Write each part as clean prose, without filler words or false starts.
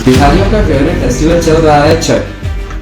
बिहारियों का favourite festival चल रहा है छठ।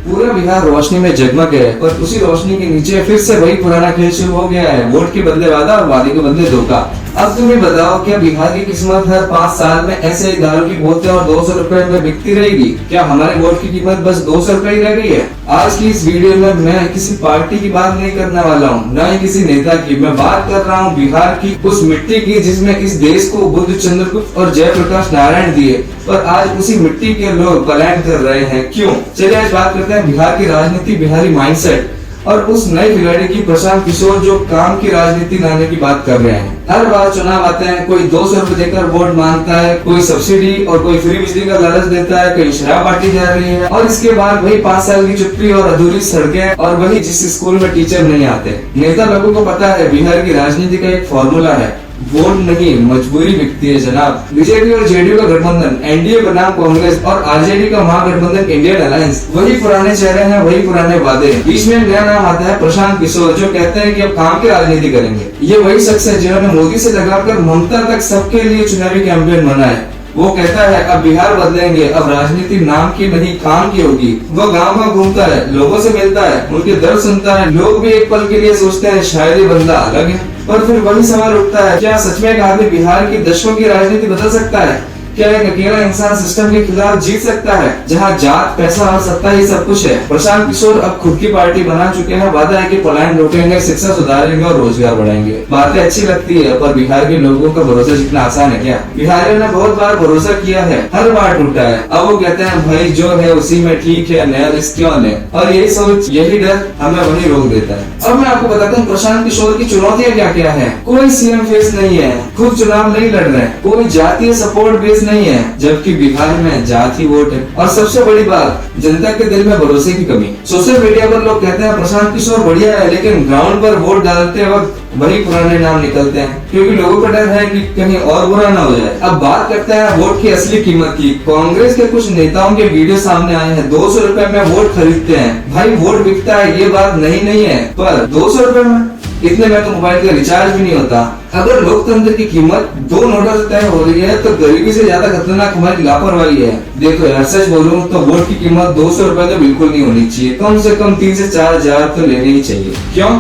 पूरा बिहार रोशनी में जगमग है, पर उसी रोशनी के नीचे फिर से वही पुराना खेल शुरू हो गया है। वोट के बदले वादा और वादे के बदले धोखा। अब तुम्हें बताओ, क्या बिहार की किस्मत हर 5 साल में ऐसे ही दारू की बोतलें और 200 रुपए में बिकती रहेगी? क्या हमारे वोट की कीमत बस 200 रुपए ही रह गई है? आज की इस वीडियो में मैं किसी पार्टी की बात नहीं करने वाला हूँ, न ही किसी नेता की। मैं बात कर रहा हूँ बिहार की, उस मिट्टी की जिसमें इस देश को बुद्ध, चंद्रगुप्त और जयप्रकाश नारायण दिए, पर आज उसी मिट्टी के लोग पलायन कर रहे हैं। क्यों? चलिए आज बात करते हैं बिहार की राजनीति, बिहारी माइंडसेट और उस नए खिलाड़ी की, प्रशांत किशोर, जो काम की राजनीति लाने की बात कर रहे हैं। हर बार चुनाव आते हैं, कोई 200 रुपए देकर वोट मांगता है, कोई सब्सिडी और कोई फ्री बिजली का लालच देता है, कहीं शराब बांटी जा रही है, और इसके बाद वही 5 साल की छुट्टी और अधूरी सड़कें और वही जिस स्कूल में टीचर नहीं आते। नेता लोगों को पता है बिहार की राजनीति का एक फॉर्मूला है, वोट नहीं मजबूरी बिकती है जनाब। बीजेपी और जेडीयू का गठबंधन, एनडीए बनाम कांग्रेस और आरजेडी का महागठबंधन इंडियन अलायंस, वही पुराने चेहरे हैं, वही पुराने वादे। बीच में नया नाम आता है प्रशांत किशोर, जो कहते हैं कि अब काम की राजनीति करेंगे। ये वही शख्स है जिन्होंने मोदी से लगाकर ममता तक सबके लिए चुनावी कैंपेन बना है। वो कहता है अब बिहार बदलेंगे, अब राजनीति नाम की नहीं काम की होगी। वो गांव घूमता है, लोगों से मिलता है, उनके दर्द सुनता है। लोग भी एक पल के लिए सोचते हैं शायद ये बंदा अलग है, पर फिर वही सवाल उठता है, क्या सच में एक आदमी बिहार की दशकों की राजनीति बदल सकता है? क्या एक अकेला इंसान सिस्टम के खिलाफ जीत सकता है, जहां जात, पैसा और सत्ता ही सब कुछ है? प्रशांत किशोर अब खुद की पार्टी बना चुके हैं। वादा है कि पलायन रोकेंगे, शिक्षा सुधारेंगे और रोजगार बढ़ाएंगे। बातें अच्छी लगती है, पर बिहार के लोगों का भरोसा जितना आसान है क्या? बिहारियों ने बहुत बार भरोसा किया है, हर बार टूटा है। अब वो कहते हैं भाई जो है उसी में ठीक है, नया रिस्क क्यों ले? और यही सोच, यही डर हमें वही रोक देता है। अब मैं आपको बताता हूँ प्रशांत किशोर की चुनौतियाँ क्या क्या है। कोई सीएम फेस नहीं है, खुद चुनाव नहीं लड़ रहे, कोई जातीय सपोर्ट बेस नहीं है, जबकि बिहार में जाति वोट है। और सबसे बड़ी बात, जनता के दिल में भरोसे की कमी। सोशल मीडिया पर लोग कहते हैं प्रशांत किशोर बढ़िया है, लेकिन ग्राउंड पर वोट डालते वक्त वही पुराने नाम निकलते हैं, क्योंकि लोगों का डर है कि कहीं और बुरा ना हो जाए। अब बात करते हैं वोट की असली कीमत की। कांग्रेस के कुछ नेताओं के वीडियो सामने आए हैं, 200 रुपए में वोट खरीदते हैं। भाई वोट बिकता है, ये बात नहीं है, पर 200 रुपए में? इतने में तो मोबाइल का रिचार्ज भी नहीं होता। अगर लोकतंत्र की कीमत 2 नोटों से तय हो रही है, तो गरीबी से ज्यादा खतरनाक हमारी लापरवाही है। देखो यार, सच बोलूं तो वोट की कीमत 200 रुपए तो बिल्कुल नहीं होनी चाहिए, कम से कम 3 से 4 हजार तो लेने ही चाहिए। क्यों?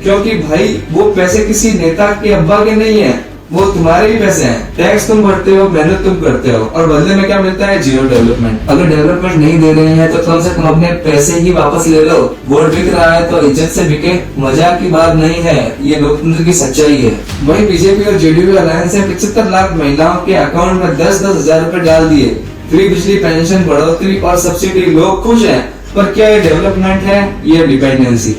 क्योंकि भाई वो पैसे किसी नेता के अब्बा के नहीं है, वो तुम्हारे ही पैसे हैं। टैक्स तुम भरते हो, मेहनत तुम करते हो, और बदले में क्या मिलता है? Zero development. अगर डेवलपमेंट नहीं दे रहे हैं तो कम से कम अपने पैसे ही वापस ले लो। वोट बिक रहा है तो इज्जत से बिके, मजाक की बात नहीं है, ये लोकतंत्र की सच्चाई है। वही बीजेपी और जेडीयू अलायंस ने 75 लाख महिलाओं के अकाउंट में 10-10 हजार रुपए डाल दिए। फ्री बिजली, पेंशन, बढ़ोतरी और सब्सिडी, लोग खुश हैं। पर क्या ये डेवलपमेंट है? ये डिपेंडेंसी।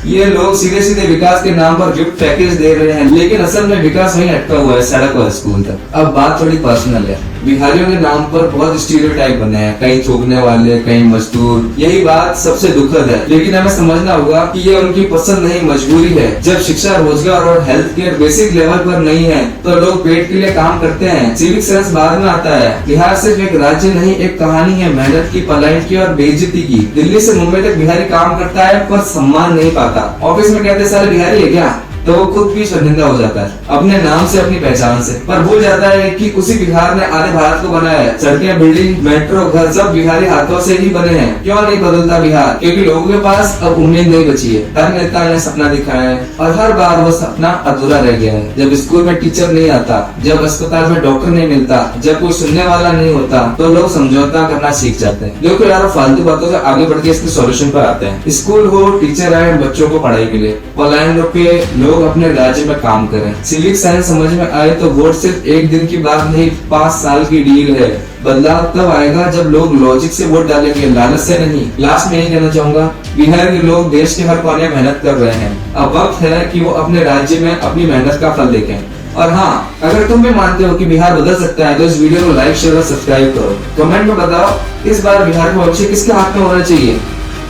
ये लोग सीधे सीधे विकास के नाम पर गिफ्ट पैकेज दे रहे हैं, लेकिन असल में विकास वहीं अटका हुआ है, सड़क और स्कूल तक। अब बात थोड़ी पर्सनल है। बिहारियों के नाम पर बहुत स्टीरियोटाइप बने हैं, कहीं थूकने वाले, कहीं मजदूर। यही बात सबसे दुखद है, लेकिन हमें समझना होगा कि ये उनकी पसंद नहीं, मजबूरी है। जब शिक्षा, रोजगार और हेल्थ केयर बेसिक लेवल पर नहीं है, तो लोग पेट के लिए काम करते हैं। सिविक सेंस बाद में आता है। बिहार सिर्फ एक राज्य नहीं, एक कहानी है, मेहनत की, पलायन की और बेइज्जती की। दिल्ली से मुंबई तक बिहारी काम करता है, पर सम्मान नहीं पाता। ऑफिस में कहते सारे बिहारी है क्या, तो वो खुद भी शर्मिंदा हो जाता है अपने नाम से, अपनी पहचान से। पर भूल जाता है कि उसी बिहार ने आधे भारत को बनाया है। सड़कें, बिल्डिंग, मेट्रो, घर सब बिहारी हाथों से ही बने हैं। क्यों नहीं बदलता बिहार? क्योंकि लोगों के पास अब उम्मीद नहीं बची है। हर नेता ने सपना दिखाया है, और हर बार वो सपना अधूरा रह गया है। जब स्कूल में टीचर नहीं आता, जब अस्पताल में डॉक्टर नहीं मिलता, जब कोई सुनने वाला नहीं होता, तो लोग समझौता करना सीख जाते हैं। देखो यार, फालतू बातों से आगे बढ़ के इसके सॉल्यूशन पर आते हैं। स्कूल हो, टीचर आए बच्चों को पढ़ाई के लिए, पलायन रोके, लोग अपने राज्य में काम करें। सिविक साइंस समझ में आए तो वोट सिर्फ एक दिन की बात नहीं, 5 साल की डील है। बदलाव तब आएगा जब लोग लॉजिक से वोट डालेंगे, लालच से नहीं। लास्ट में यही कहना चाहूंगा, बिहार के लोग देश के हर कोने मेहनत कर रहे हैं। अब वक्त है कि वो अपने राज्य में अपनी मेहनत का फल देखें। और हाँ, अगर तुम भी मानते हो कि बिहार बदल सकता है, तो इस वीडियो को लाइक, शेयर और सब्सक्राइब करो। कमेंट में बताओ इस बार बिहार का भविष्य किसके हाथ में होना चाहिए।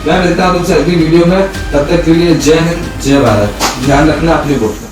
मैं मिलता हूँ तुमसे अगली वीडियो में, तब तक के लिए जय हिंद, जय भारत। ध्यान रखना अपने वोट।